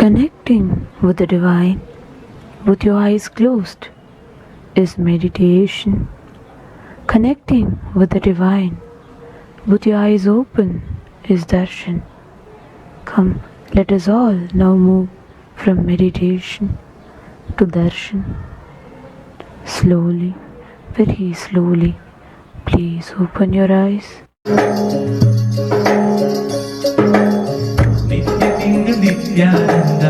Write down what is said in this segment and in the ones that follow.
Connecting with the divine with your eyes closed is meditation. Connecting with the divine with your eyes open is darshan. Come, let us all now move from meditation to darshan. Slowly, very slowly, please open your eyes. Nithyananda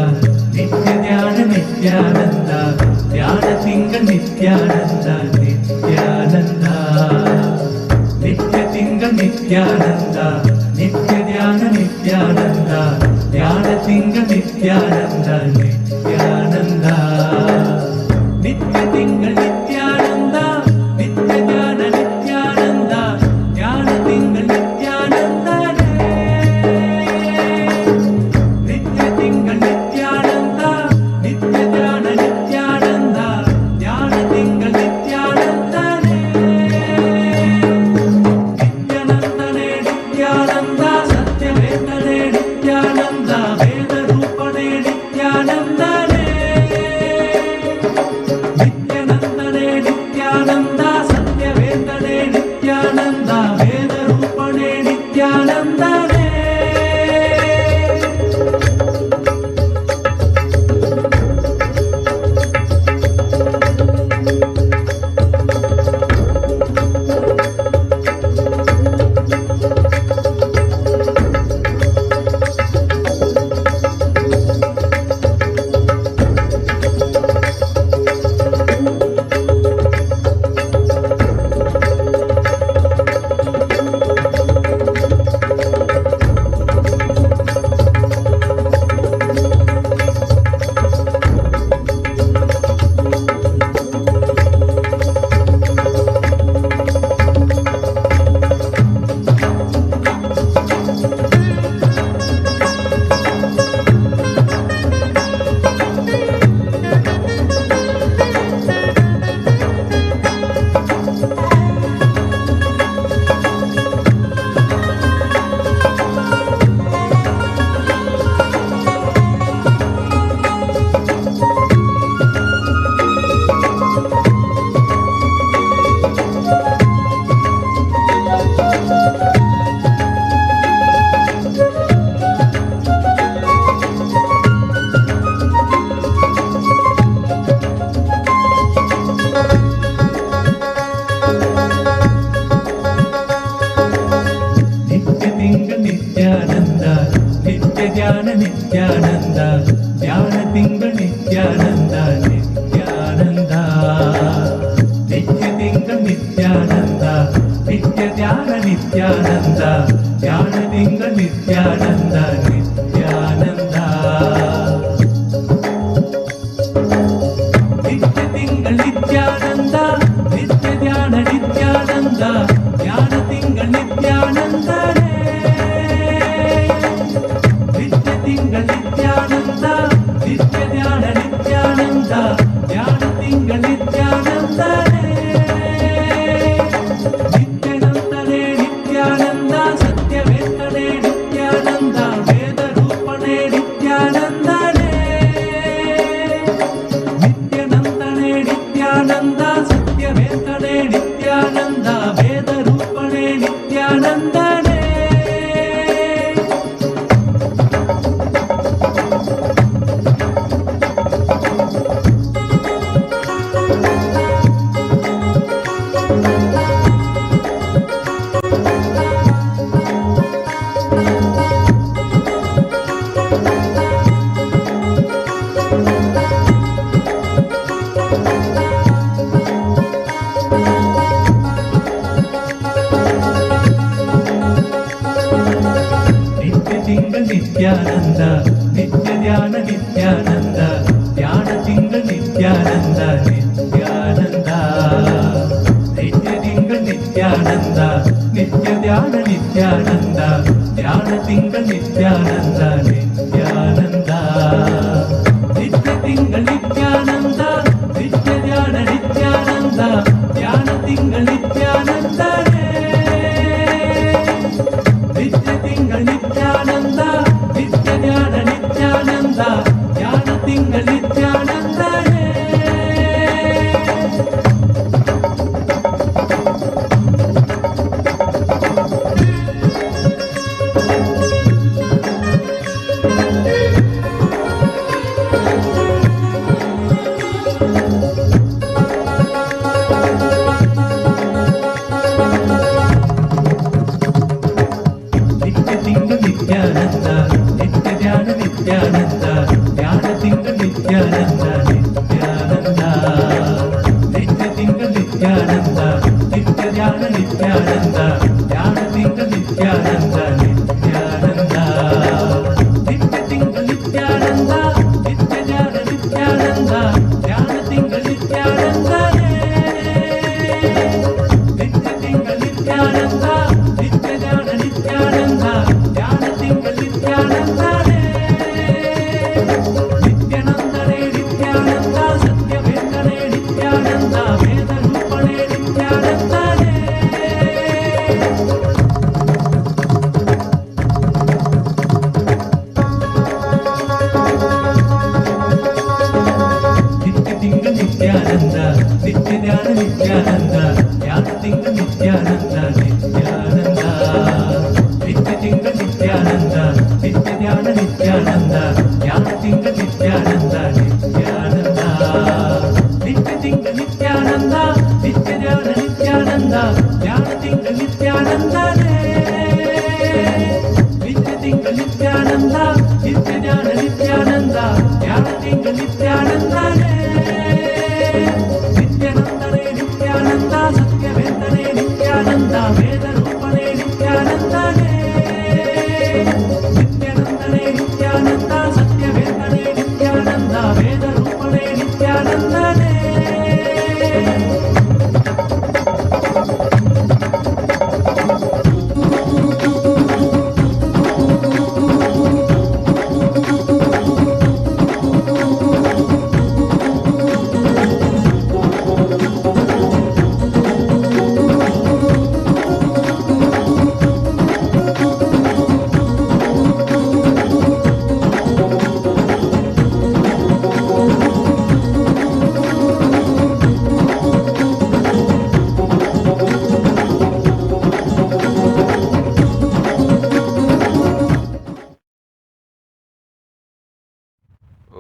ನಿತ್ಯ ಧ್ಯಾನ ನಿತ್ಯಾನಂದ ಧ್ಯಾನ ತಿಂಗಳ ನಿತ್ಯಾನಂದ ನಿತ್ಯಾನಂದ ನಿತ್ಯ ತಿಂಗಳ ನಿತ್ಯಾನಂದ ನಿತ್ಯ ಧ್ಯಾನ ನಿತ್ಯಾನಂದ ಧ್ಯಾನ ತಿಂಗಳ ನಿತ್ಯಾನಂದ ನಿತ್ಯಾನಂದ ನಿತ್ಯ ತಿಂಗಳ ನಿತ್ಯಾನಂದ ನಿತ್ಯ ಧ್ಯಾನ ನಿತ್ಯಾನಂದ ಧ್ಯಾನ ತಿಂಗಳ ನಿತ್ಯಾನಂದ ನಿತ್ಯಾನಂದ ಧ್ಯಾನ ತಿಂಗಳ ನಿತ್ಯಾನಂದ ನಿತ್ಯಾನಂದ ನಿತ್ಯ ತಿಂಗಳ ನಿತ್ಯಾನಂದ ನಿತ್ಯ ಧ್ಯಾನ ನಿತ್ಯಾನಂದ ಧ್ಯಾನ ತಿಂಗಳ ನಿತ್ಯಾನಂದ ನಿತ್ಯಾನಂದ ನಿತ್ಯ ತಿಂಗಳ ನಿತ್ಯಾನಂದ ನಿತ್ಯ ಧ್ಯಾನ ನಿತ್ಯಾನಂದ ಧ್ಯಾನ ತಿಂಗಳ ನಿತ್ಯಾನಂದ ನಿತ್ಯಾನಂದ ನಿತ್ಯ ಧ್ಯಾನ ನಿತ್ಯಾನಂದ ಧ್ಯಾನ ತಿಂಗಳ ನಿತ್ಯಾನಂದ ನಿತ್ಯನಂದನೇ ನಿತ್ಯಾನಂದ ಸತ್ಯವೇತ್ತನೇ ನಿತ್ಯಾನಂದ ವೇದ ರೂಪಣೆ ನಿತ್ಯಾನಂದನೇ ನಿತ್ಯನಂದನೇ ನಿತ್ಯಾನಂದ ಸತ್ಯವೇತ್ತನೇ ನಿತ್ಯಾನಂದ ವೇದ ರೂಪಣೆ ನಿತ್ಯಾನಂದನೇ ನಿತ್ಯಾನಂದ ನಿತ್ಯ ಧ್ಯಾನ ನಿತ್ಯಾನಂದ ಧ್ಯಾನ ತಿಂಗಳ ನಿತ್ಯಾನಂದ ನಿತ್ಯಾನಂದ ನಿತ್ಯ ತಿಂಗಳ ನಿತ್ಯಾನಂದ ನಿತ್ಯ ಧ್ಯಾನ ನಿತ್ಯಾನಂದ ಧ್ಯಾನ ತಿಂಗಳ ನಿತ್ಯಾನಂದ ನಿತ್ಯಾನಂದ ನಿತ್ಯ ತಿಂಗಳ ನಿತ್ಯಾನಂದ ನಿತ್ಯ ಧ್ಯಾನ ನಿತ್ಯಾನಂದ ಧ್ಯಾನ ತಿಂಗಳ ನಿತ್ಯಾನಂದ ನಿತ್ಯ ತಿಂಗಳ ನಿತ್ಯಾನಂದ ನಿತ್ಯ ಧ್ಯಾನ ನಿತ್ಯಾನಂದ ನಿತ್ಯಾನಂದ ಧ್ಯಾನ ತಿಂಗಳ ನಿತ್ಯಾನಂದ ನಿತ್ಯಾನಂದ ನಿತ್ಯ ತಿಂಗಳ ನಿತ್ಯಾನಂದ ನಿತ್ಯ ಧ್ಯಾನ ನಿತ್ಯಾನಂದ ಧ್ಯಾನ ತಿಂಗಳ ನಿತ್ಯಾನಂದ ನಿತ್ಯಾನಂದ ನಿತ್ಯ ತಿಂಗಳ ನಿತ್ಯಾನಂದ ನಿತ್ಯ ಧ್ಯಾನ ನಿತ್ಯಾನಂದ ಧ್ಯಾನ ತಿಂಗಳ ನಿತ್ಯಾನಂದ ನಿತ್ಯ ತಿಂಗಳ ನಿತ್ಯಾನಂದ ನಿತ್ಯ ಧ್ಯಾನ ನಿತ್ಯಾನಂದ ಧ್ಯಾನ ತಿಂಗಳ ನಿತ್ಯಾನಂದ ನಿತ್ಯಾನಂದನೇ ನಿತ್ಯಾನಂದ ಸತ್ಯವೇದನೆ ನಿತ್ಯಾನಂದ ವೇದ ರೂಪಣೆ ನಿತ್ಯಾನಂದನೇ ನಿತ್ಯ ತಿಂಗಳ ನಿತ್ಯಾನಂದ ನಿತ್ಯ ಧ್ಯಾನ ನಿತ್ಯಾನಂದ ಧ್ಯಾನ ತಿಂಗಳ ನಿತ್ಯಾನಂದ ನಿತ್ಯಾನಂದ ನಿತ್ಯ ತಿಂಗಳ ನಿತ್ಯಾನಂದ ನಿತ್ಯ ಧ್ಯಾನ ನಿತ್ಯಾನಂದ ಧ್ಯಾನ ತಿಂಗಳ ನಿತ್ಯಾನಂದ ನಿತ್ಯಾನಂದ ನಿತ್ಯ ತಿಂಗಳ ನಿತ್ಯಾನಂದ ನಿತ್ಯ ಧ್ಯಾನ ನಿತ್ಯಾನಂದ ಧ್ಯಾನ ತಿಂಗಳ ನಿತ್ಯಾನಂದನೇ ನಿತ್ಯ ತಿಂಗಳ ನಿತ್ಯಾನಂದ ನಿತ್ಯ ಧ್ಯಾನ ನಿತ್ಯಾನಂದ ಧ್ಯಾನ ತಿಂಗಳ ನಿತ್ಯಾನಂದನೇ ನಿತ್ಯಾನಂದನೇ ನಿತ್ಯಾನಂದ ಸತ್ಯವೇದನೆ ನಿತ್ಯಾನಂದ ವೇದ ರೂಪಣೆ ನಿತ್ಯಾನಂದನೇ ನಿತ್ಯಾನಂದನೇ ನಿತ್ಯಾನಂದ ಸತ್ಯವೇದನೆ ನಿತ್ಯಾನಂದ ವೇದ ರೂಪಣೆ ನಿತ್ಯಾನಂದನೇ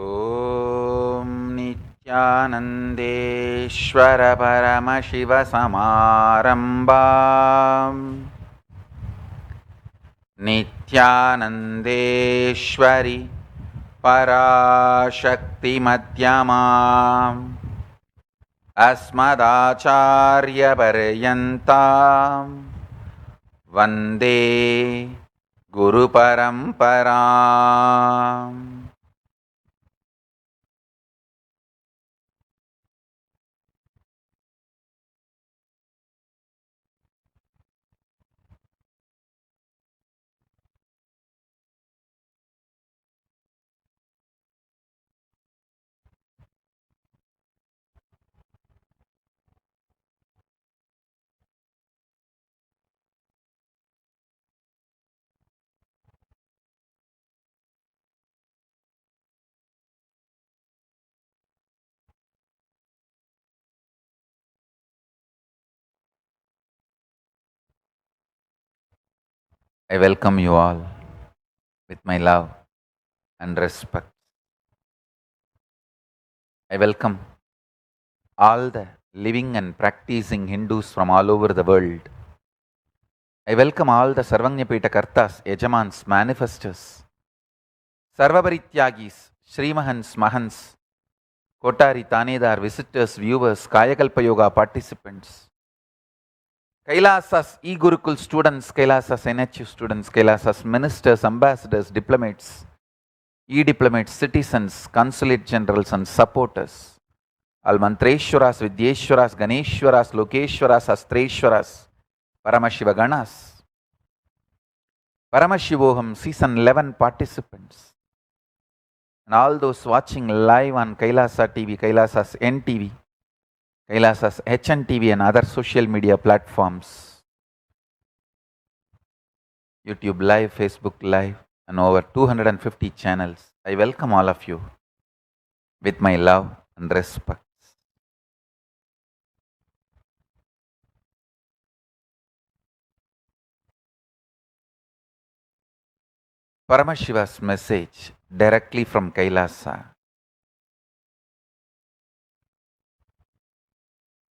ॐ नित्यानन्देश्वर परमशिवसमारम्भाम् नित्यानन्देश्वरि पराशक्तिमध्यमाम् अस्मदाचार्यपर्यन्तां वन्दे गुरुपरम्पराम् I welcome you all with my love and respect. I welcome all the living and practicing Hindus from all over the world. I welcome all the Sarvanyapeta Kartas, Yajamans, manifestors, Sarvaparityagis, Srimahans, Mahans, Kotari, Tanedar, visitors, viewers, Kayakalpa Yoga participants, Kailasas e-Gurukul students, Kailasas NHU students, Kailasas ministers, ambassadors, diplomats, e-diplomats, citizens, consulate generals and supporters, all Mantreshwaras, Vidyeshwaras, Ganeshwaras, Lokeshwaras, Astreshwaras, Paramashiva Ganas, Paramashivoham season 11 participants, and all those watching live on Kailasa TV, Kailasas NTV, Kailasas HNTV and other social media platforms, YouTube Live, Facebook Live, and over 250 channels. I welcome all of you with my love and respect. Paramashiva's message directly from Kailasa.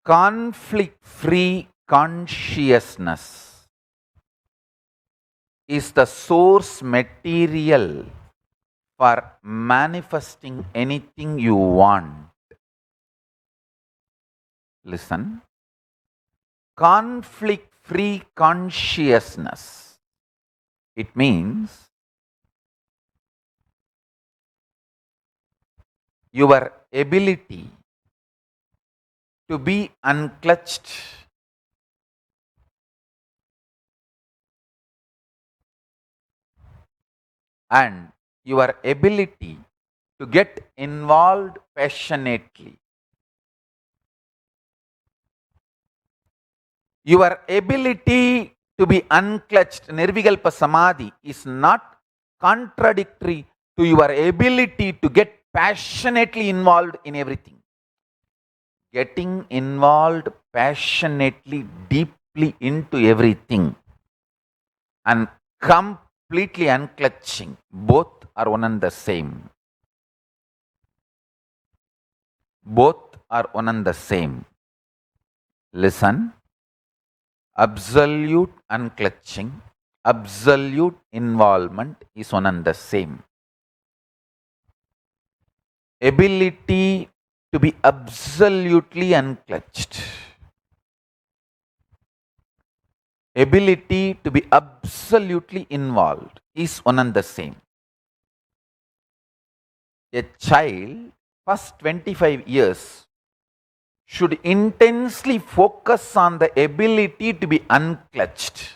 Conflict-free consciousness is the source material for manifesting anything you want. Listen. Conflict-free consciousness. It means your ability to be unclutched and your ability to get involved passionately. Your ability to be unclutched, nirvikalpa samadhi, is not contradictory to your ability to get passionately involved in everything. Getting involved passionately, deeply into everything and completely unclutching, both are one and the same. Both are one and the same. Listen. Absolute unclutching, absolute involvement is one and the same. Ability to be absolutely unclutched, ability to be absolutely involved is one and the same. A child, first 25 years, should intensely focus on the ability to be unclutched.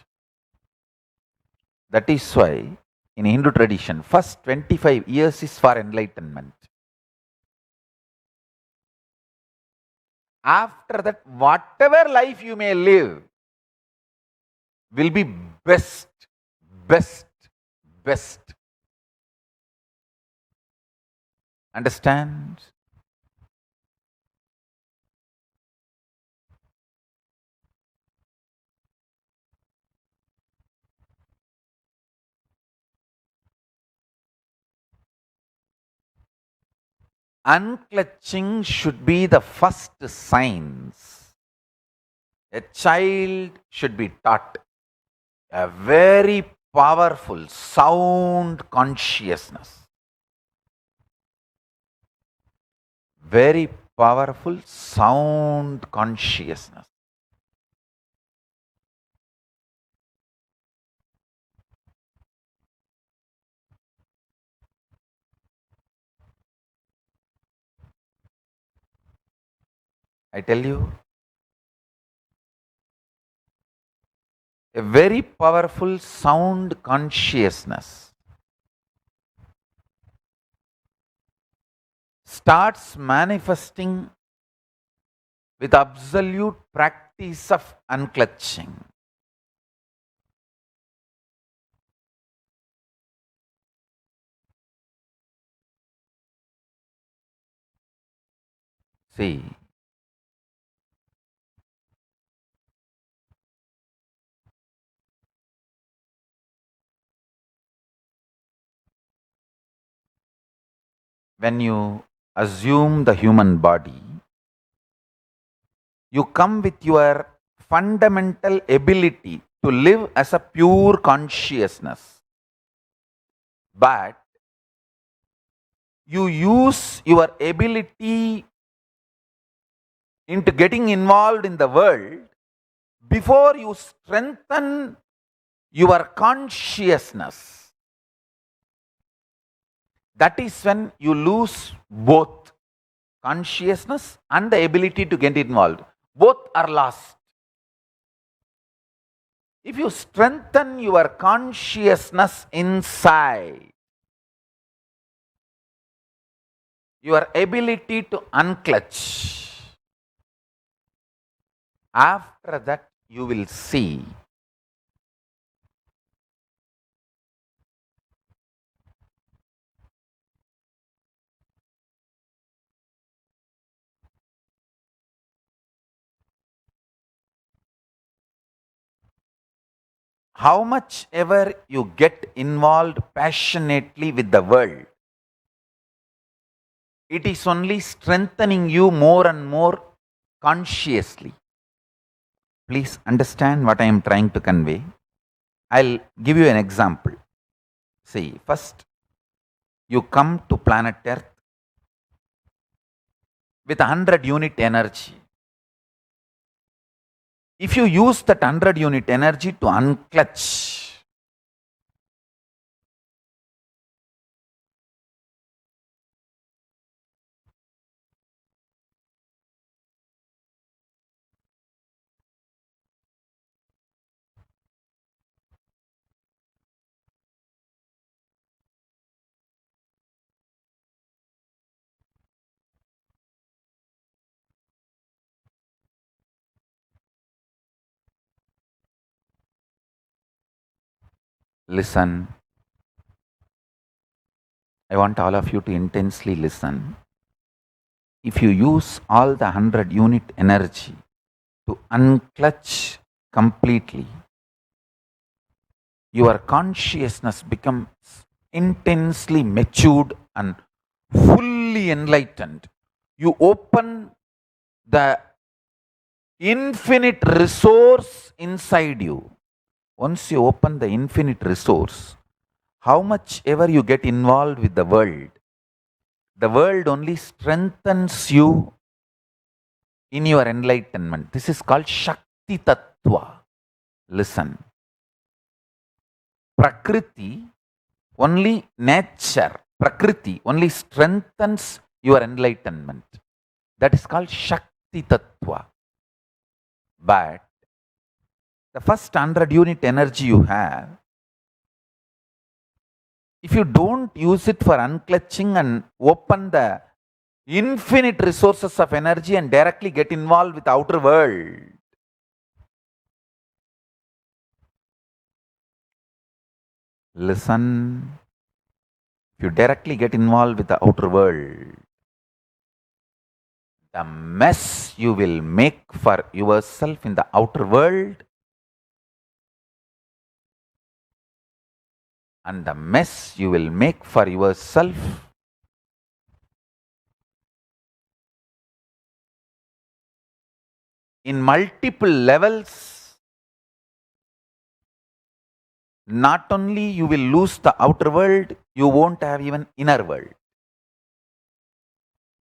That is why in Hindu tradition, first 25 years is for enlightenment. After that, whatever life you may live will be best, best, best. Understand? Unclutching should be the first signs. A child should be taught a very powerful, sound consciousness. Very powerful, sound consciousness. I tell you, a very powerful sound consciousness starts manifesting with absolute practice of unclutching. See, when you assume the human body, you come with your fundamental ability to live as a pure consciousness. But you use your ability into getting involved in the world before you strengthen your consciousness. That is when you lose both consciousness and the ability to get involved. Both are lost. If you strengthen your consciousness inside, your ability to unclutch, after that you will see how much ever you get involved passionately with the world, it is only strengthening you more and more consciously. Please understand what I am trying to convey. I'll give you an example. See, first, you come to planet Earth with 100 unit energy. If you use that 100 unit energy to unclutch, listen. I want all of you to intensely listen. If you use all the 100 unit energy to unclutch completely, your consciousness becomes intensely matured and fully enlightened. You open the infinite resource inside you. Once you open the infinite resource, how much ever you get involved with the world only strengthens you in your enlightenment. This is called Shakti Tattva. Listen. Prakriti, only nature, Prakriti only strengthens your enlightenment. That is called Shakti Tattva. But the first 100 unit energy you have, if you don't use it for unclutching and open the infinite resources of energy and directly get involved with the outer world, listen, if you directly get involved with the outer world, the mess you will make for yourself in the outer world and the mess you will make for yourself in multiple levels, not only you will lose the outer world, you won't have even inner world.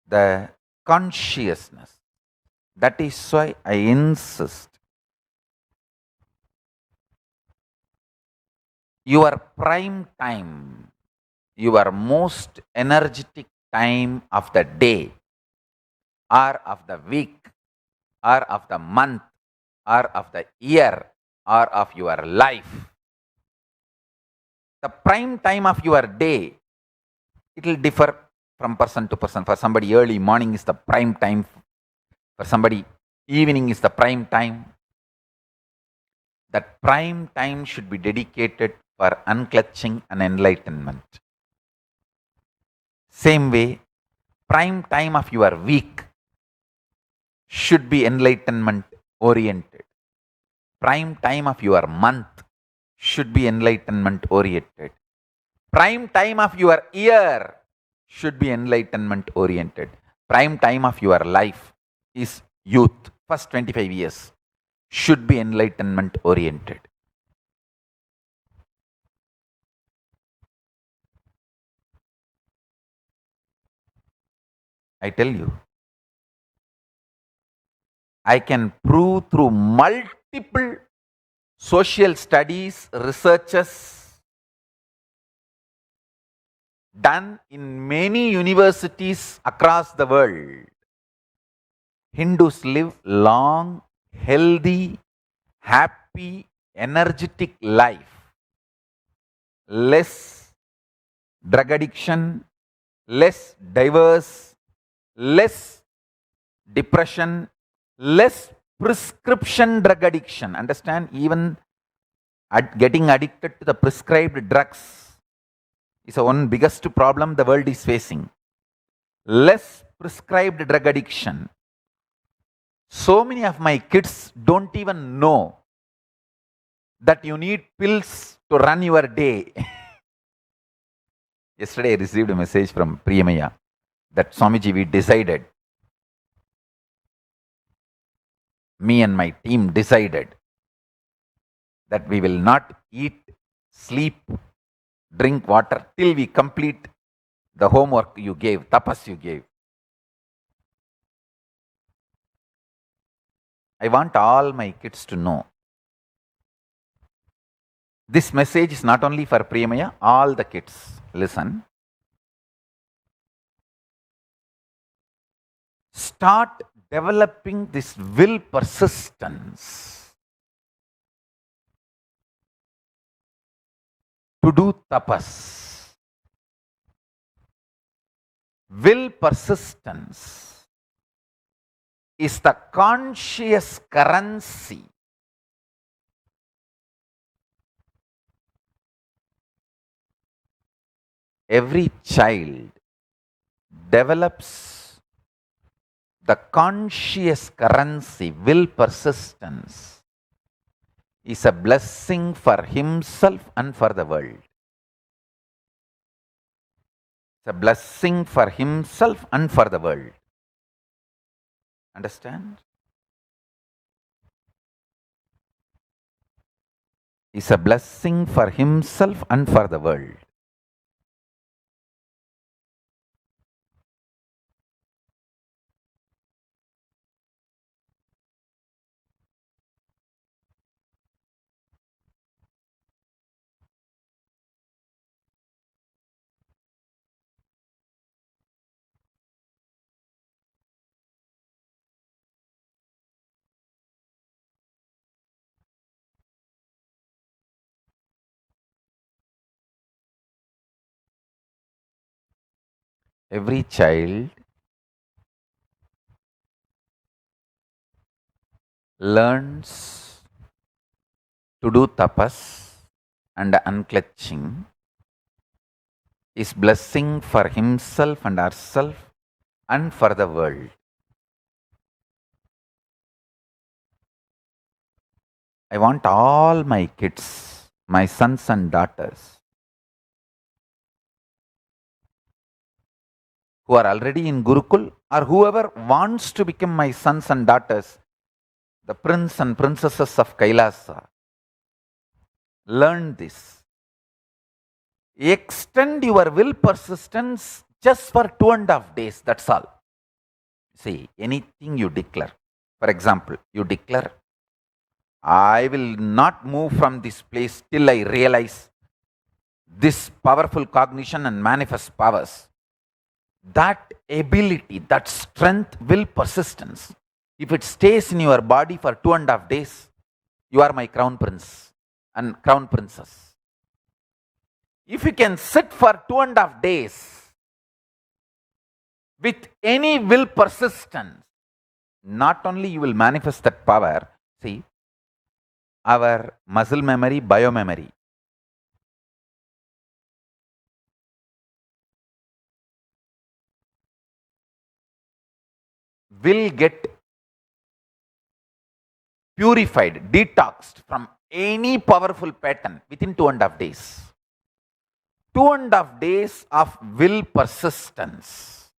The consciousness. That is why I insist. Your prime time, your most energetic time of the day, or of the week, or of the month, or of the year, or of your life. The prime time of your day, it will differ from person to person. For somebody, early morning is the prime time. For somebody, evening is the prime time. That prime time should be dedicated for unclutching and enlightenment. Same way, prime time of your week should be enlightenment oriented. Prime time of your month should be enlightenment oriented. Prime time of your year should be enlightenment oriented. Prime time of your life is youth, first 25 years, should be enlightenment oriented. I tell you, I can prove through multiple social studies, researches done in many universities across the world. Hindus live long, healthy, happy, energetic life. Less drug addiction, less diverse, less depression, less prescription drug addiction. Understand, even getting addicted to the prescribed drugs is one biggest problem the world is facing. Less prescribed drug addiction. So many of my kids don't even know that you need pills to run your day. Yesterday I received a message from Priyamaya that Swamiji, we decided, me and my team decided that we will not eat, sleep, drink water till we complete the homework you gave, tapas you gave. I want all my kids to know. This message is not only for Priyamaya, all the kids. Listen. Start developing this will persistence to do tapas. Will persistence is the conscious currency every child develops. The conscious currency, will persistence, is a blessing for himself and for the world. It's a blessing for himself and for the world. Understand? It's a blessing for himself and for the world. Every child learns to do tapas and unclutching is blessing for himself and herself and for the world. I want all my kids, my sons and daughters, who are already in Gurukul or whoever wants to become my sons and daughters, the prince and princesses of Kailasa, learn this. Extend your will persistence just for 2.5 days, that's all. See, anything you declare. For example, you declare, I will not move from this place till I realize this powerful cognition and manifest powers. That ability, that strength, will persistence, if it stays in your body for 2.5 days, you are my crown prince and crown princess. If you can sit for 2.5 days with any will persistence, not only you will manifest that power, see, our muscle memory, biomemory, will get purified, detoxed from any powerful pattern within 2.5 days. 2.5 days of will persistence.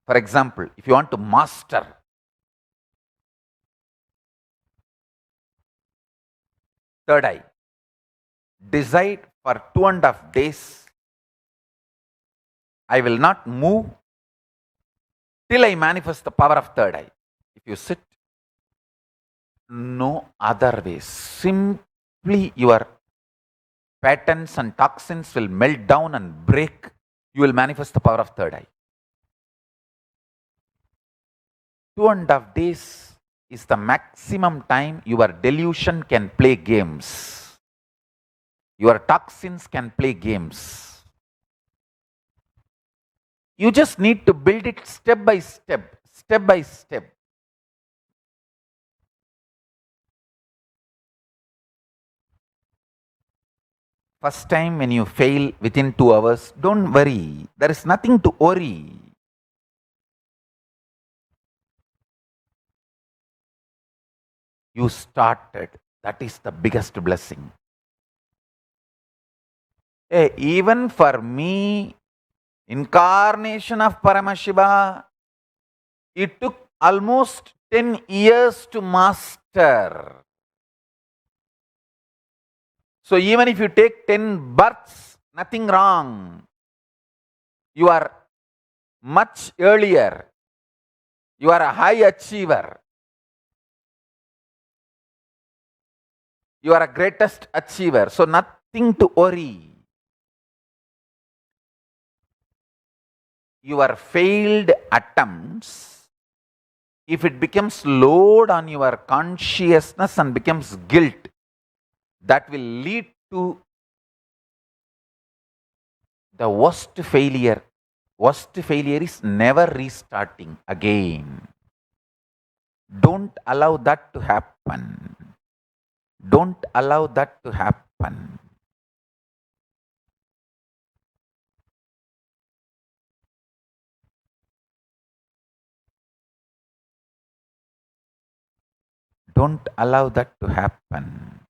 For example, if you want to master third eye, decide for 2.5 days, I will not move till I manifest the power of third eye. If you sit, no other way. Simply your patterns and toxins will melt down and break. You will manifest the power of third eye. 2.5 days is the maximum time your delusion can play games. Your toxins can play games. You just need to build it step by step, step by step. First time when you fail within 2 hours, don't worry. There is nothing to worry. You started. That is the biggest blessing. Hey, even for me, incarnation of Paramashiva, it took almost 10 years to master. So even if you take 10 births, Nothing wrong. You are much earlier. You are a high achiever. You are a greatest achiever. So nothing to worry. Your failed attempts, if it becomes load on your consciousness and becomes guilt, that will lead to the worst failure. Worst failure is never restarting again. Don't allow that to happen. Don't allow that to happen. Don't allow that to happen.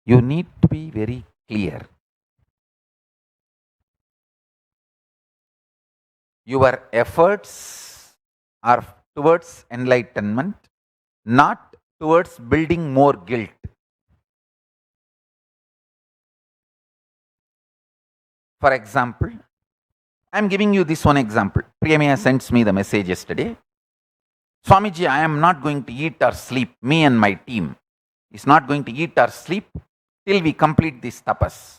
You need to be very clear. Your efforts are towards enlightenment, not towards building more guilt. For example, I'm giving you this one example. Priyamaya sends me the message yesterday. Swamiji, I am not going to eat or sleep. Me and my team is not going to eat or sleep till we complete this tapas.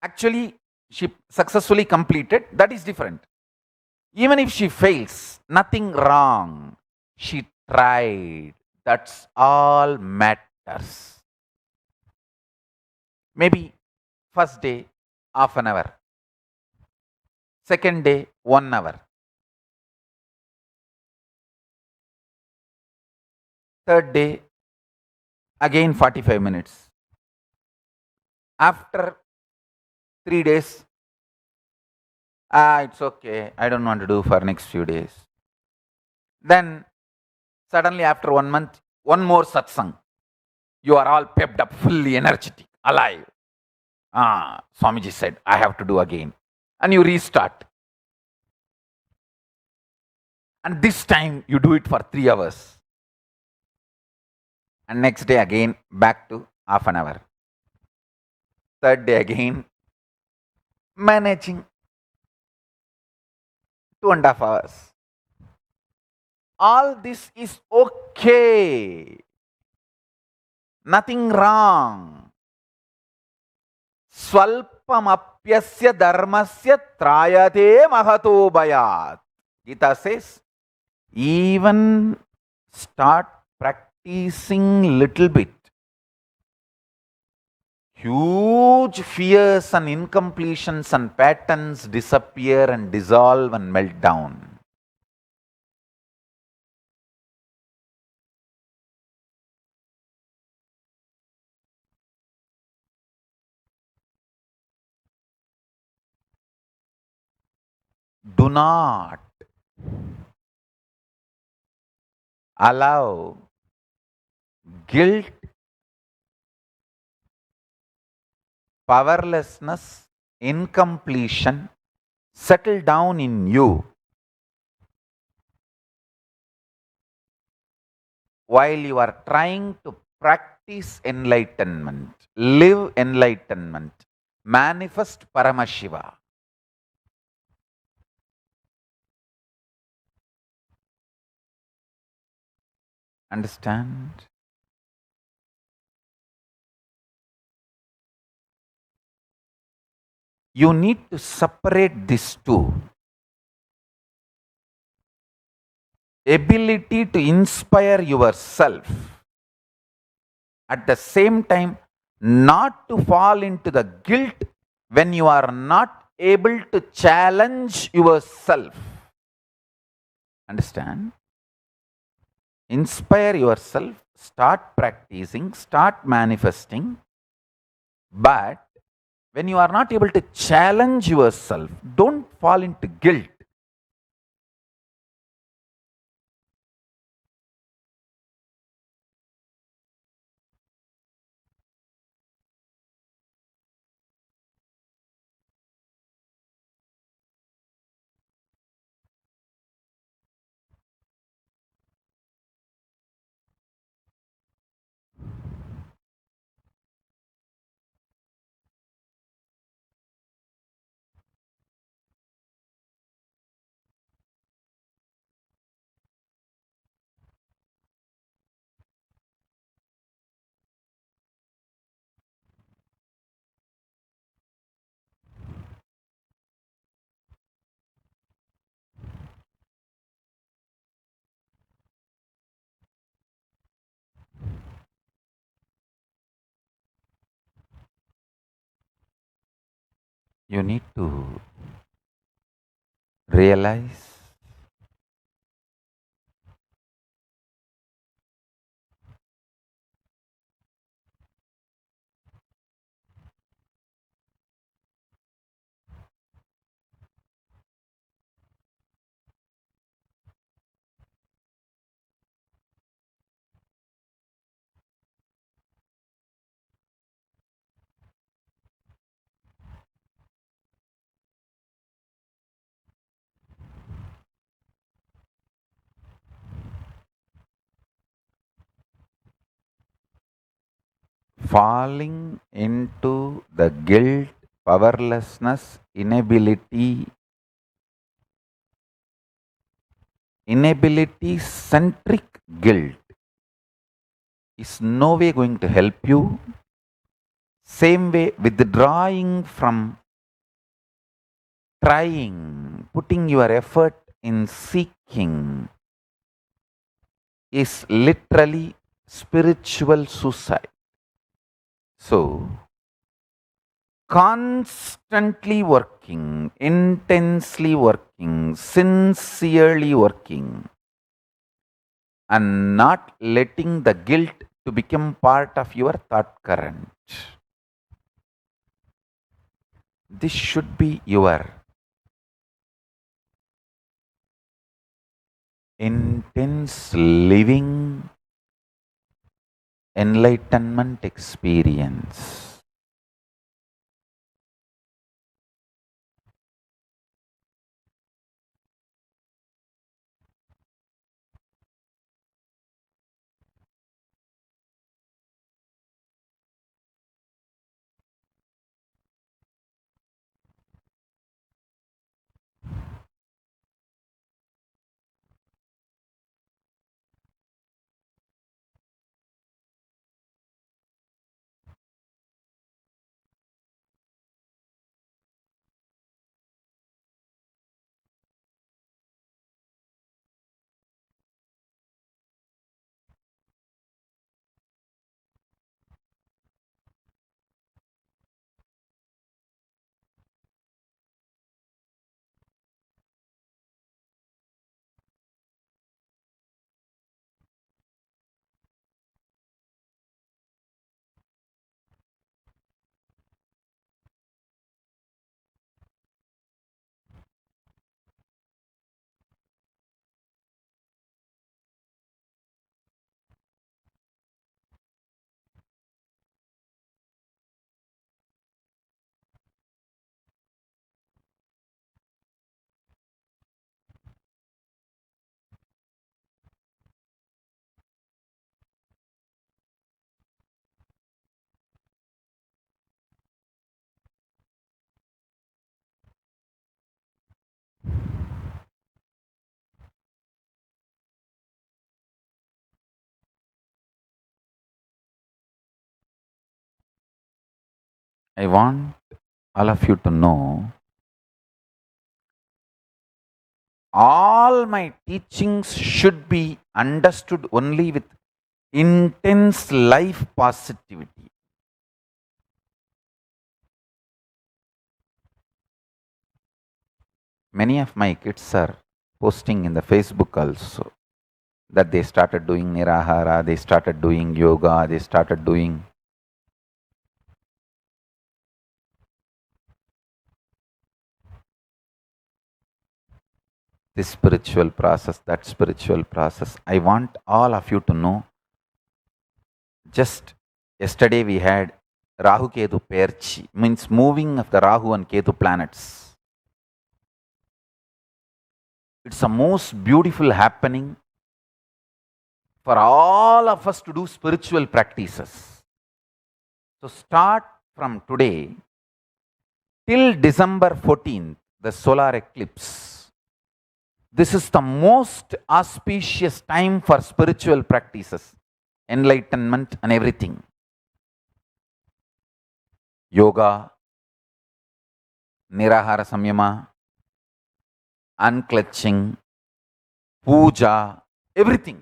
Actually, she successfully completed. That is different. Even if she fails, nothing wrong. She tried. That's all matters. Maybe first day, half an hour. Second day, 1 hour. Third day, again 45 minutes. After 3 days, it's okay. I don't want to do for next few days. Then suddenly after 1 month, one more satsang. You are all pepped up, fully energetic, alive. Swamiji said, I have to do again. And you restart. And this time you do it for 3 hours. And next day again, back to half an hour. Third day again, managing 2.5 hours. All this is okay. Nothing wrong. Swalpamapyasya dharmasya trayate mahato bhayat. Gita says, even start practicing little bit. Huge fears and incompletions and patterns disappear and dissolve and melt down. Do not allow guilt, powerlessness, incompletion settle down in you while you are trying to practice enlightenment, live enlightenment, manifest Paramashiva. Understand? You need to separate these two. Ability to inspire yourself. At the same time, not to fall into the guilt when you are not able to challenge yourself. Understand? Inspire yourself, start practicing, start manifesting, But when you are not able to challenge yourself, don't fall into guilt. You need to realize falling into the guilt, powerlessness, inability centric guilt is no way going to help you. Same way, withdrawing from trying, putting your effort in seeking is literally spiritual suicide. So, constantly working, intensely working, sincerely working, and not letting the guilt to become part of your thought current. This should be your intense living enlightenment experience. I want all of you to know all my teachings should be understood only with intense life positivity. Many of my kids are posting in the Facebook also that they started doing Nirahara, they started doing yoga, they started doing this spiritual process, that spiritual process. I want all of you to know. Just yesterday we had Rahu Ketu Perchi, means moving of the Rahu and Ketu planets. It's a most beautiful happening for all of us to do spiritual practices. So start from today till December 14th, the solar eclipse. This is the most auspicious time for spiritual practices, enlightenment and everything. Yoga, Nirahara Samyama, unclutching, puja, everything.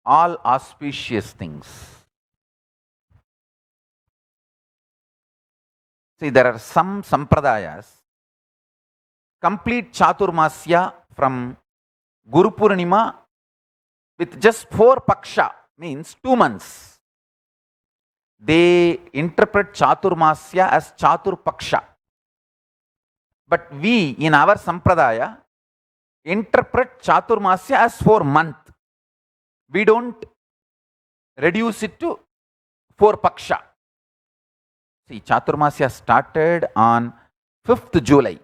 All auspicious things. See, there are some sampradayas, complete Chaturmasya from Guru Purnima with just 4 paksha, means 2 months. They interpret Chaturmasya as Chatur Paksha. But we, in our sampradaya, interpret Chaturmasya as 4 months. We don't reduce it to 4 paksha. See, Chaturmasya started on 5th July.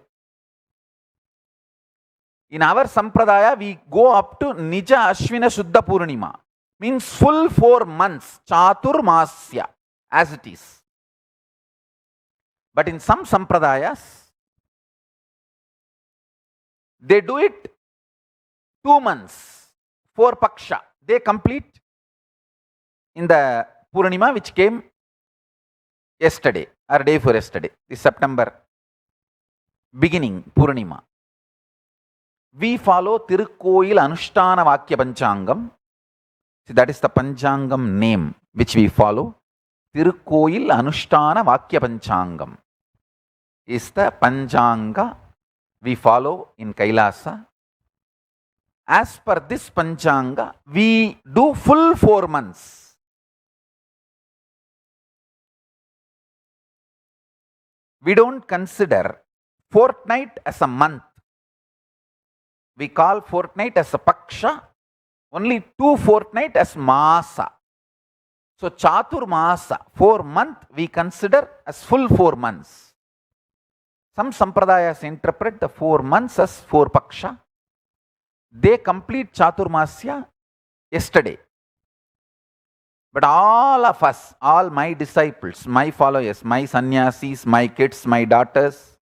In our sampradaya, we go up to Nija Ashwina Shuddha Purnima, means full 4 months, Chaturmasya, as it is. But in some sampradayas, they do it 2 months, 4 paksha. They complete in the Purnima which came yesterday or day before yesterday, this September beginning Purnima. We follow Tirukkoil Anushtana Vakya Panchangam. See, that is the Panchangam name which we follow. Tirukkoil Anushtana Vakya Panchangam is the Panchanga we follow in Kailasa. As per this Panchanga, we do full 4 months. We don't consider fortnight as a month. We call fortnight as a paksha, only 2 fortnight as masa. So Chatur Masa, 4 months, we consider as full 4 months. Some sampradayas interpret the 4 months as 4 paksha. They complete Chaturmasya yesterday. But all of us, all my disciples, my followers, my sannyasis, my kids, my daughters,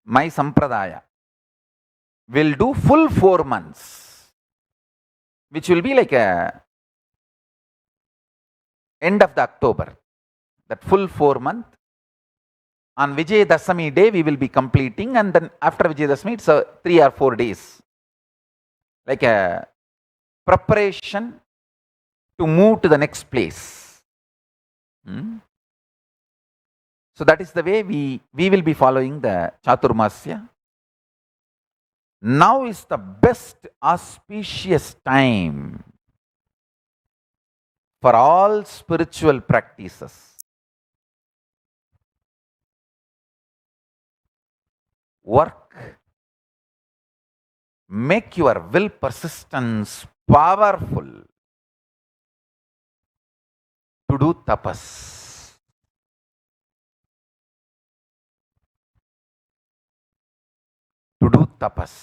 my sampradaya, will do full 4 months, which will be like a end of the October, that full 4 month. On Vijay Dasami day, we will be completing, and then after Vijay Dasami, it's 3 or 4 days. Like a preparation to move to the next place. So that is the way we will be following the Chaturmasya. Now is the best auspicious time for all spiritual practices. Work. Make your will persistence powerful to do tapas. To do tapas.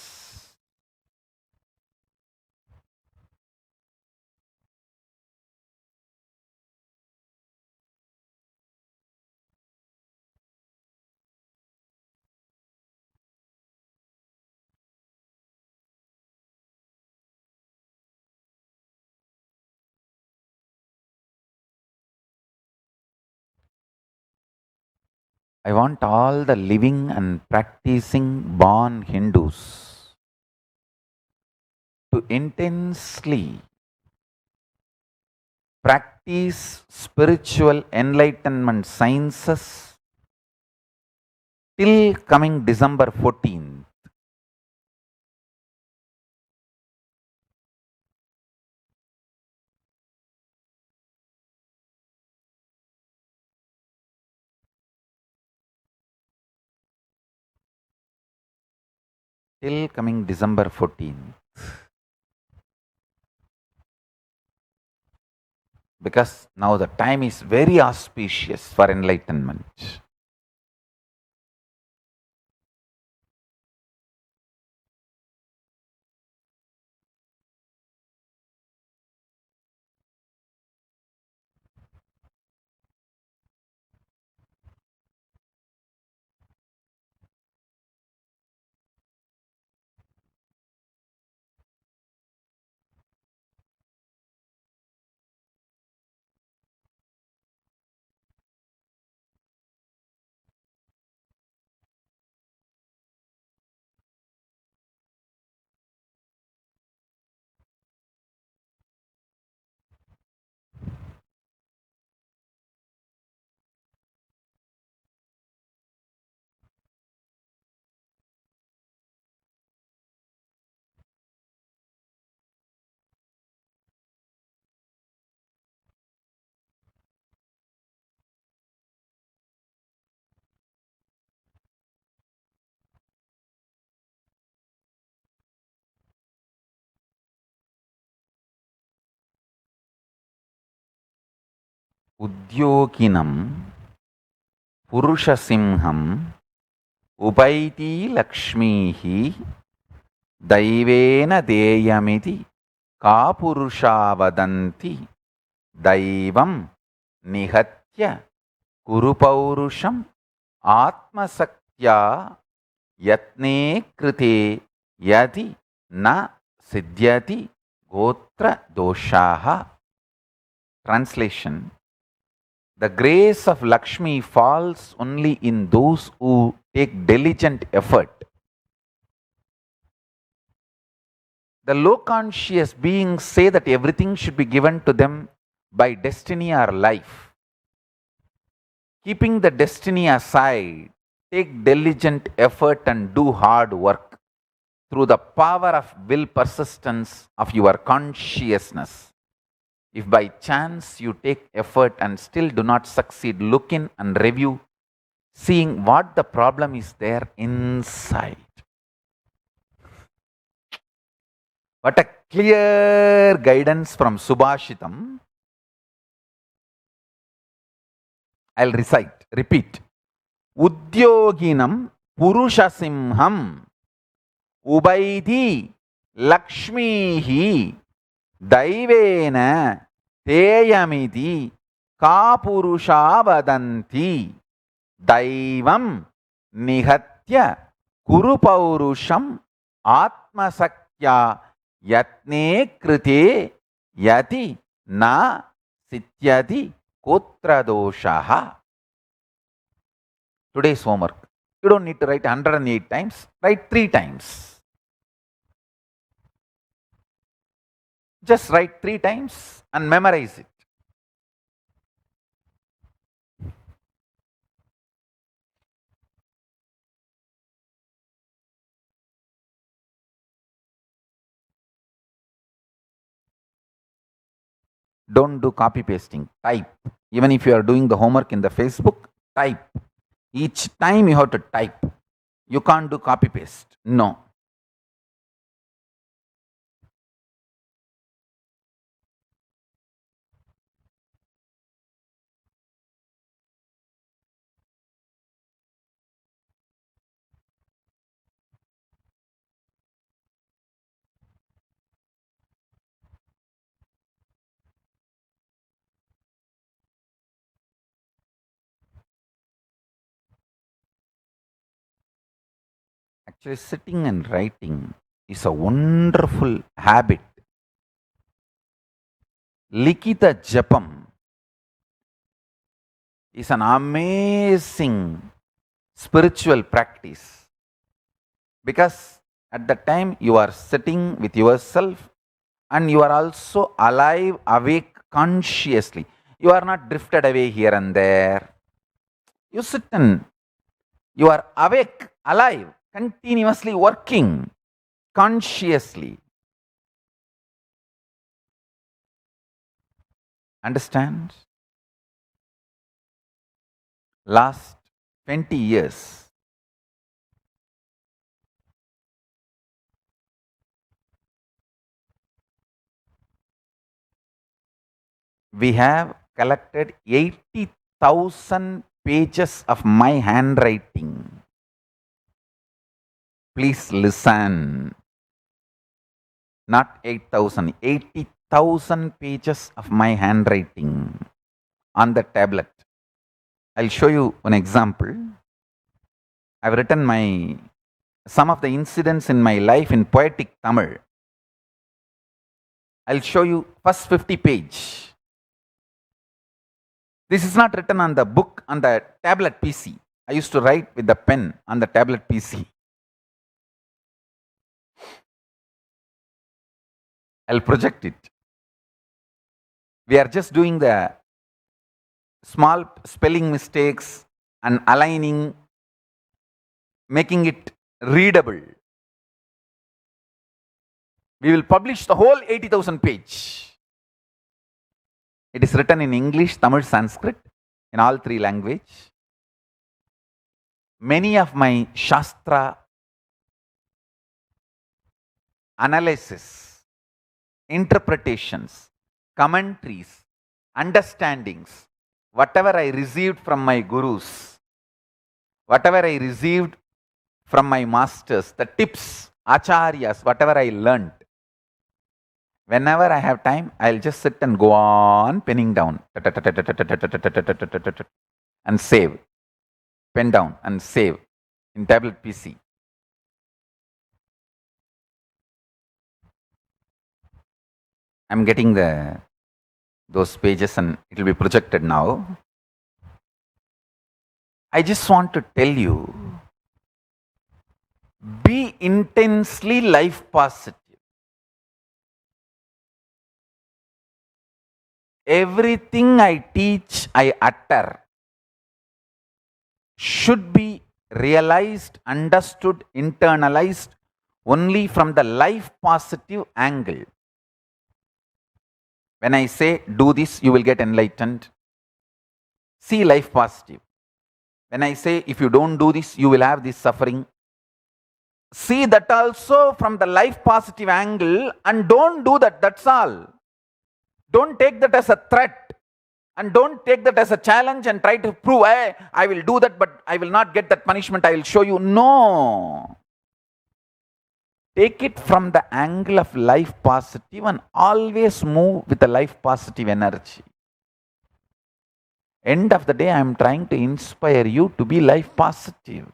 I want all the living and practicing born Hindus to intensely practice spiritual enlightenment sciences till coming December 14th. till coming December 14th. Because now the time is very auspicious for enlightenment. Udyoginam Purushasimham Upaiti Lakshmihi Daivena Deyamiti Kapurusha Vadanti Daivam Nihatya Kurupaurusham Atmasaktya Yatne Krite Yadi Na Siddhyati Gotra Doshaha. Translation: the grace of Lakshmi falls only in those who take diligent effort. The low conscious beings say that everything should be given to them by destiny or life. Keeping the destiny aside, take diligent effort and do hard work through the power of will persistence of your consciousness. If by chance you take effort and still do not succeed, look in and review, seeing what the problem is there inside. What a clear guidance from Subhashitam. I'll repeat. Udyoginam Purushasimham Ubaidi Lakshmihi Daivena Teyamiti Kapurusha Vadanti Daivam Nihatya Kurupaurusham Atmasakya Yatne Krite Yati Na Sityati Kotra Doshaha. Today's homework. You don't need to write 108 times, write 3 times. Just write 3 times and memorize it. Don't do copy pasting, type. Even if you are doing the homework in the Facebook, type. Each time you have to type. You can't do copy paste. No. Actually, sitting and writing is a wonderful habit. Likita Japam is an amazing spiritual practice, because at the time you are sitting with yourself and you are also alive, awake consciously. You are not drifted away here and there. You sit and you are awake, alive, continuously working consciously. Understand? Last 20 years, we have collected 80,000 pages of my handwriting. Please listen. Not 8,000, 80,000 pages of my handwriting on the tablet. I'll show you an example. I've written some of the incidents in my life in poetic Tamil. I'll show you first 50 page. This is not written on the book on the tablet PC. I used to write with the pen on the tablet PC. I'll project it. We are just doing the small spelling mistakes and aligning, making it readable. We will publish the whole 80,000 page. It is written in English, Tamil, Sanskrit, in all three languages. Many of my Shastra analysis, interpretations, commentaries, understandings, whatever I received from my gurus, whatever I received from my masters, the tips, acharyas, whatever I learned, whenever I have time, I'll just sit and go on penning down and save. Pen down and save in tablet PC. I'm getting those pages and it will be projected now. I just want to tell you, be intensely life positive. Everything I teach, I utter, should be realized, understood, internalized only from the life positive angle. When I say, do this, you will get enlightened, see life positive. When I say, if you don't do this, you will have this suffering, see that also from the life positive angle and don't do that, that's all. Don't take that as a threat and don't take that as a challenge and try to prove, hey, I will do that, but I will not get that punishment, I will show you. No. Take it from the angle of life positive and always move with a life positive energy. End of the day, I am trying to inspire you to be life positive.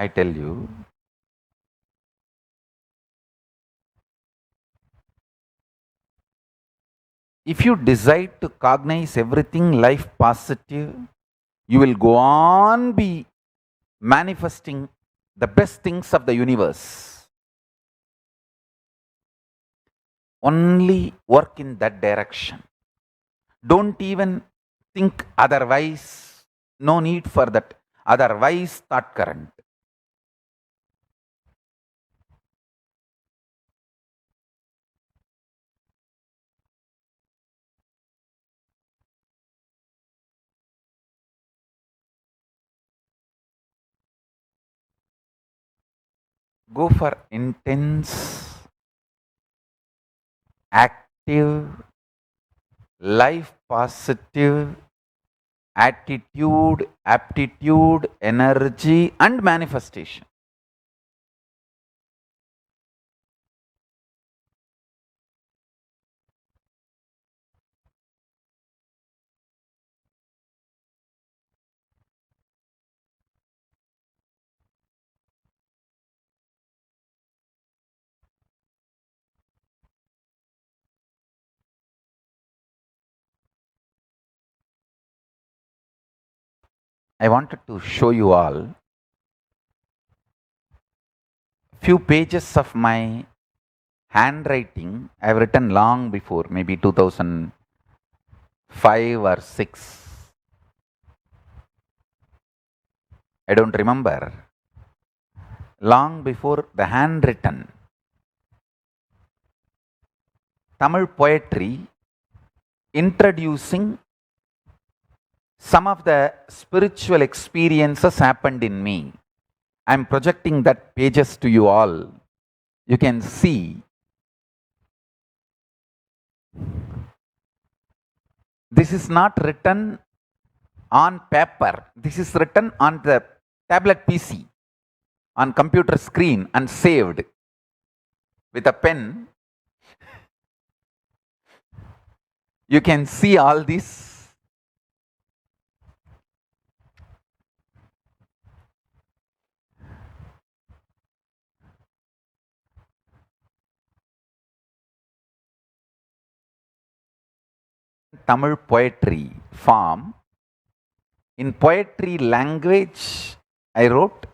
I tell you, if you decide to cognize everything life positive, you will go on be manifesting the best things of the universe. Only work in that direction. Don't even think otherwise. No need for that otherwise thought current. Go for intense, active, life positive attitude, aptitude, energy, and manifestation. I wanted to show you all few pages of my handwriting I have written long before, maybe 2005 or 6. I don't remember. Long before the handwritten Tamil poetry introducing some of the spiritual experiences happened in me. I'm projecting that pages to you all. You can see this is not written on paper. This is written on the tablet PC, on computer screen and saved with a pen. You can see all this. Tamil poetry form. In poetry language, I wrote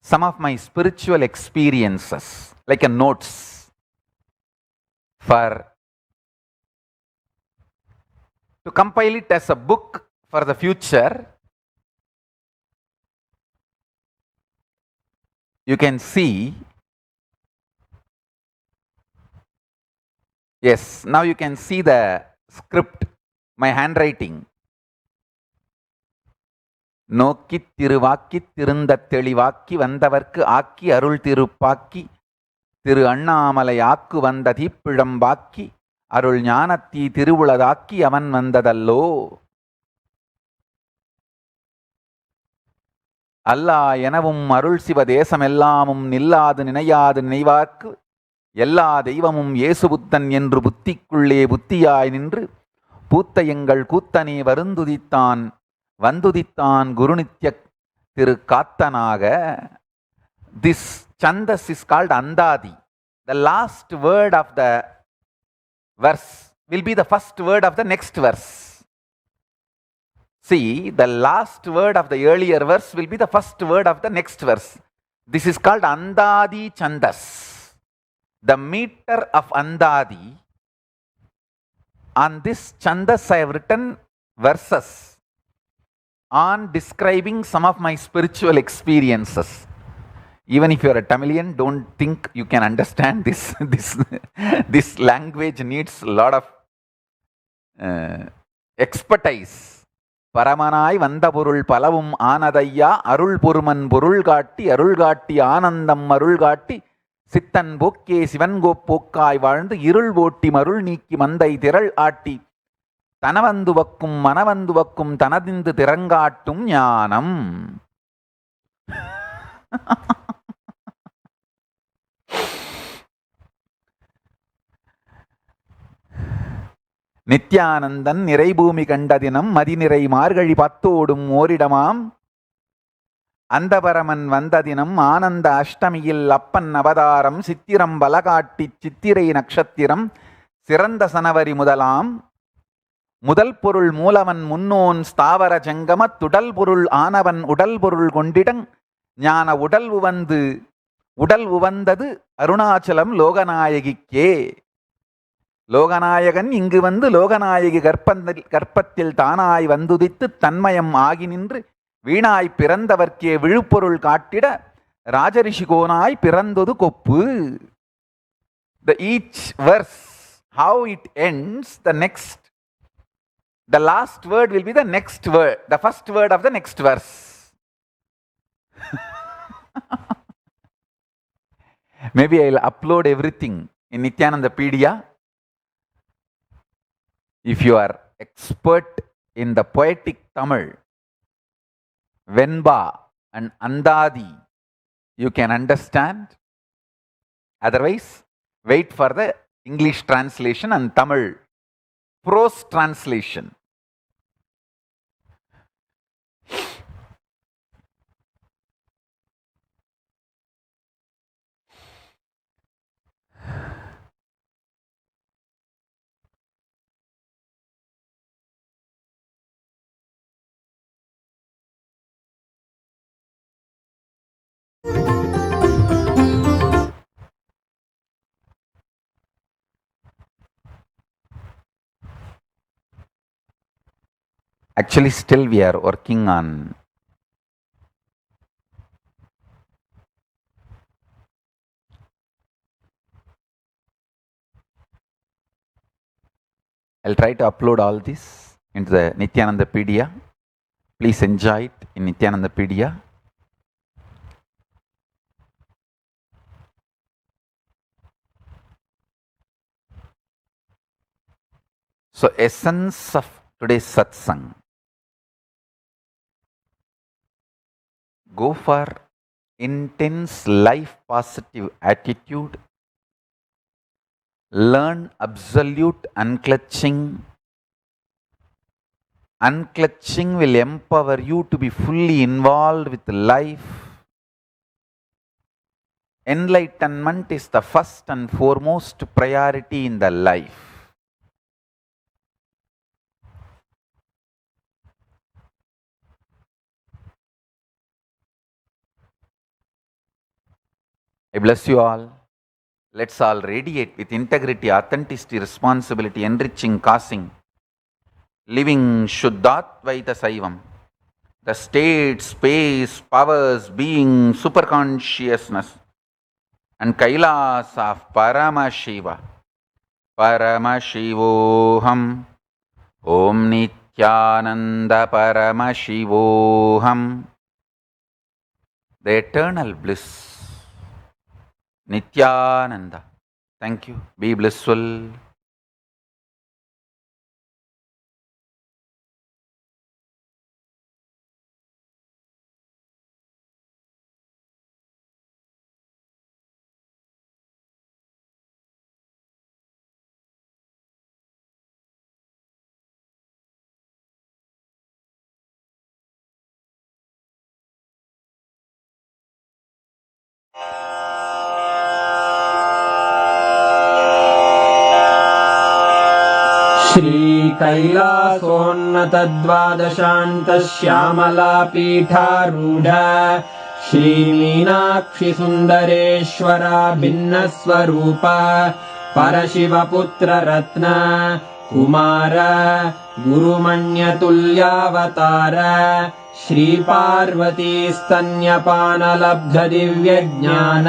some of my spiritual experiences, like a notes for to compile it as a book for the future. You can see, yes, now you can see the script, my handwriting. நோக்கித் திருவாக்கித் திருந்தத் தெளிவாக்கி வந்தவர்க்கு ஆக்கி அருள் திருப்பாக்கி திரு அண்ணாமலை ஆக்கு வந்த தீப்பிழம்பாக்கி அருள் ஞானத்தீ திருவுளதாக்கி அவன் வந்ததல்லோ. அல்லா எனவும் அருள் சிவ தேசமெல்லாமும் நில்லாது நினையாது நினைவார்க்கு எல்லா தெய்வமும் இயேசுபுத்தன் என்று புத்திக்குள்ளே புத்தியாய் நின்று பூத்த எங்கள் கூத்தனே வருந்துதித்தான் வந்துதித்தான் குருநித்ய திரு காத்தனாக. This chandas is called Andadi. The last word of the verse will be the first word of the next verse. See, the last word of the earlier verse will be the first word of the next verse. This is called Andadi Chandas. The meter of Andadi. On this Chandas I have written verses on describing some of my spiritual experiences. Even if you are a Tamilian, don't think you can understand this. This language needs a lot of expertise. பரமனாய் வந்த பொருள் பலவும் ஆனதையா அருள் பொருமன் பொருள் காட்டி ஆனந்தம் அருள் காட்டி சித்தன் போக்கே சிவன்கோப்போக்காய் வாழ்ந்து இருள் ஓட்டி மருள் நீக்கி மந்தை திரள் ஆட்டி தனவந்துவக்கும் மனவந்துவக்கும் தனதிந்து திறங்காட்டும் ஞானம். நித்யானந்தன் நிறைபூமி கண்ட தினம் மதிநிறை மார்கழி பத்தோடும் ஓரிடமாம் அந்தபரமன் வந்த தினம் ஆனந்த அஷ்டமியில் அப்பன் அவதாரம் சித்திரம் பலகாட்டி சித்திரை நட்சத்திரம் சிறந்த சனவரி முதலாம் முதல் பொருள் மூலவன் முன்னோன் ஸ்தாவர ஜங்கம துடல் பொருள் ஆனவன் உடல் பொருள் கொண்டிடங் ஞான உடல் உவந்தது அருணாச்சலம் லோகநாயகிக்கே. லோகநாயகன் இங்கு வந்து லோகநாயகி கற்பத்தில் தானாய் வந்துதித்து தன்மயம் ஆகி நின்று வீணாய் பிறந்தவர்க்கே விழுப்பொருள் காட்டிட ராஜரிஷிகோனாய் பிறந்தது கொப்பு. The each verse, how it ends, the last word will be the next word, the first word of the next verse. Maybe I'll upload everything in Nityanandapedia. If you are expert in the poetic Tamil, Venba and Andadi, you can understand. Otherwise, wait for the English translation and Tamil prose translation. Actually, still we are working on I'll try to upload all this into the Nityanandapedia. Please enjoy it in Nityanandapedia. So, essence of today's satsang. Go for intense life positive attitude. Learn absolute unclutching. Unclutching will empower you to be fully involved with life. Enlightenment is the first and foremost priority in the life. I bless you all. Let's all radiate with integrity, authenticity, responsibility, enriching, causing, living Shuddhatvaita Saivam. The state, space, powers, being, superconsciousness, and Kailas of Paramashiva. Paramashivoham. Om Nityananda Paramashivoham. The eternal bliss. Nityananda. Thank you. Be blissful. श्रीकैलासोन्नतद्वादशान्तश्यामलापीठारूढ श्रीमीनाक्षिसुन्दरेश्वरा भिन्नस्वरूप परशिवपुत्ररत्न Kumar गुरुमण्यतुल्यावतार श्रीपार्वतीस्तन्यपानलब्धदिव्यज्ञान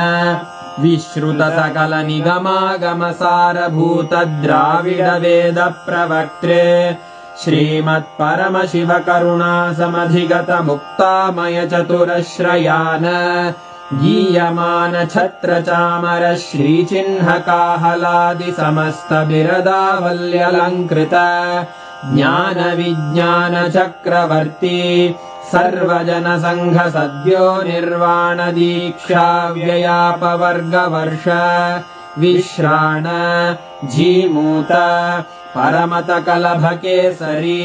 विश्रुतसकलनिगमागमसारभूतद्राविडवेदप्रवक्त्रे श्रीमत्परमशिवकरुणासमधिगतमुक्तामयचतुरश्रयान् गीयमानछत्रचामर श्रीचिह्नकाहलादिसमस्तबिरदावल्यलङ्कृत ज्ञानविज्ञानचक्रवर्ती सर्वजनसङ्घसद्यो निर्वाणदीक्षाव्ययापवर्गवर्ष विश्राण Jimuta परमतकलभकेसरी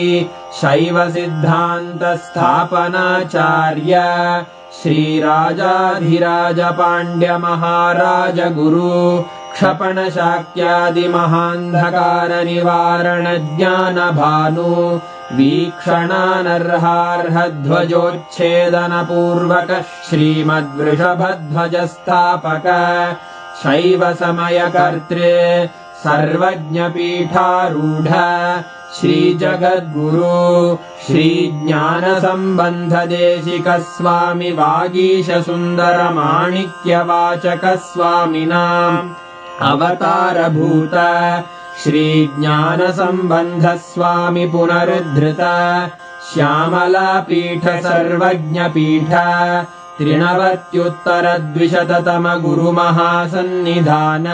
शैवसिद्धान्तस्थापनाचार्य श्रीराजाधिराजपाण्ड्यमहाराजगुरु क्षपणशाक्यादिमहान्धकारनिवारणज्ञानभानु वीक्षणानर्हार्हध्वजोच्छेदनपूर्वक श्रीमद्वृषभध्वजस्थापक शैवसमयकर्त्रे सर्वज्ञपीठारूढ श्रीजगद्गुरु श्रीज्ञानसम्बन्धदेशिकस्वामि वागीशसुन्दरमाणिक्यवाचकस्वामिनाम् अवतारभूत श्रीज्ञानसम्बन्धस्वामि पुनरुद्धृत श्यामलापीठ सर्वज्ञपीठ त्रिनवत्युत्तरद्विशततम गुरुमहासन्निधान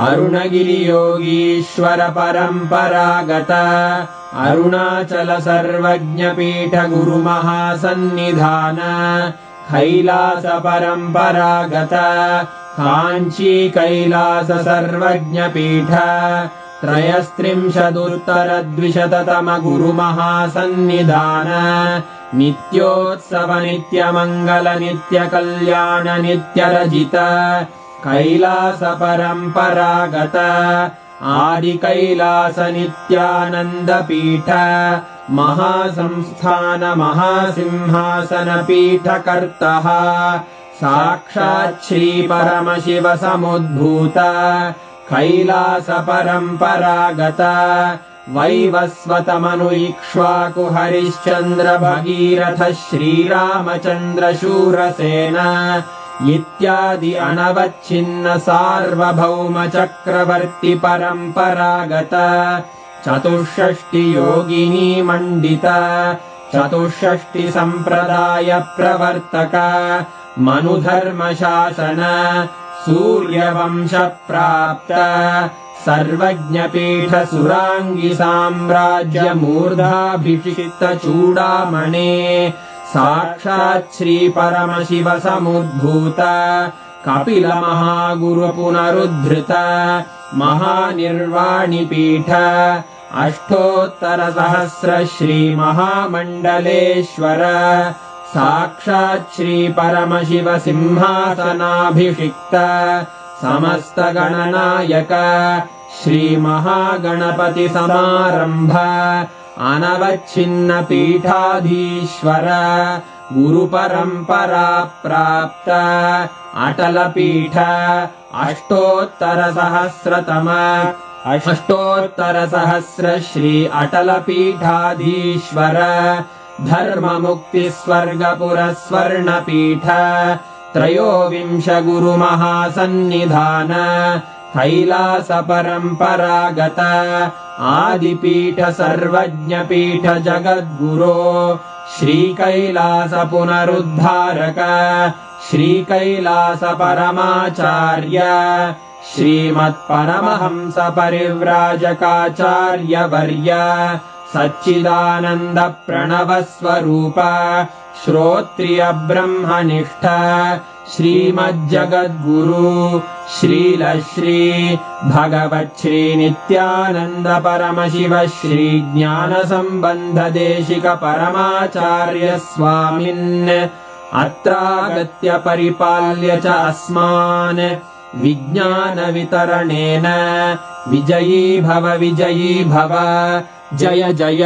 अरुणगिरियोगीश्वर परम्परागत अरुणाचल सर्वज्ञपीठ गुरुमहासन्निधान कैलास परम्परागत काञ्ची कैलास सर्वज्ञपीठ त्रयस्त्रिंशदुत्तरद्विशततम गुरुमहासन्निधान नित्योत्सव नित्यमङ्गल नित्यकल्याण नित्यरजित कैलास परम्परागत आदिकैलास नित्यानन्दपीठ महासंस्थान महासिंहासनपीठकर्तः साक्षात् श्रीपरमशिव समुद्भूत कैलास परम्परागत वैवस्वतमनु इक्ष्वाकु हरिश्चन्द्र भगीरथ श्रीरामचन्द्र शूरसेन इत्यादि अनवच्छिन्न सार्वभौम चक्रवर्ति परम्परागत चतुष्षष्टि योगिनी मण्डित चतुष्षष्टि सम्प्रदाय प्रवर्तक मनुधर्मशासन सूर्यवंश प्राप्त सर्वज्ञपीठ सुराङ्गी साम्राज्य मूर्धाभिषिक्त चूडामणे साक्षात् श्री परमशिव समुद्भूत कपिल महागुरु पुनरुद्धृत महानिर्वाणि पीठ अष्टोत्तर सहस्र श्री महामण्डलेश्वर साक्षात् श्री परमशिव सिंहासनाभिषिक्त समस्त गणनायक श्री महागणपति समारंभ अनवच्छिन्न पीठाधीश्वर गुरु परंपरा प्राप्त अटल पीठ अष्टोत्तर सहस्र श्री अटल पीठाधीश्वर धर्म मुक्ति स्वर्गपुर स्वर्ण पीठ त्रयोविंश गुरु महासन्निधान कैलास परंपरागत आदिपीठ सर्वज्ञ पीठ जगद्गुरो श्री कैलास पुनरुद्धारक श्री कैलास परमाचार्य श्रीमत्परमहंस परिव्राजकाचार्य वर्य सच्चिदानंद प्रणव स्वरूप श्रोत्रिय ब्रह्मनिष्ठ श्रीमज्जगद्गुरु श्रील श्री भगवत् श्री नित्यानंद परमशिव श्री ज्ञान संबंध देशिक परमाचार्य स्वामिन् अत्रागत्य परिपाल्य च अस्मान् विज्ञान वितरणेन विजयी भव जय जय।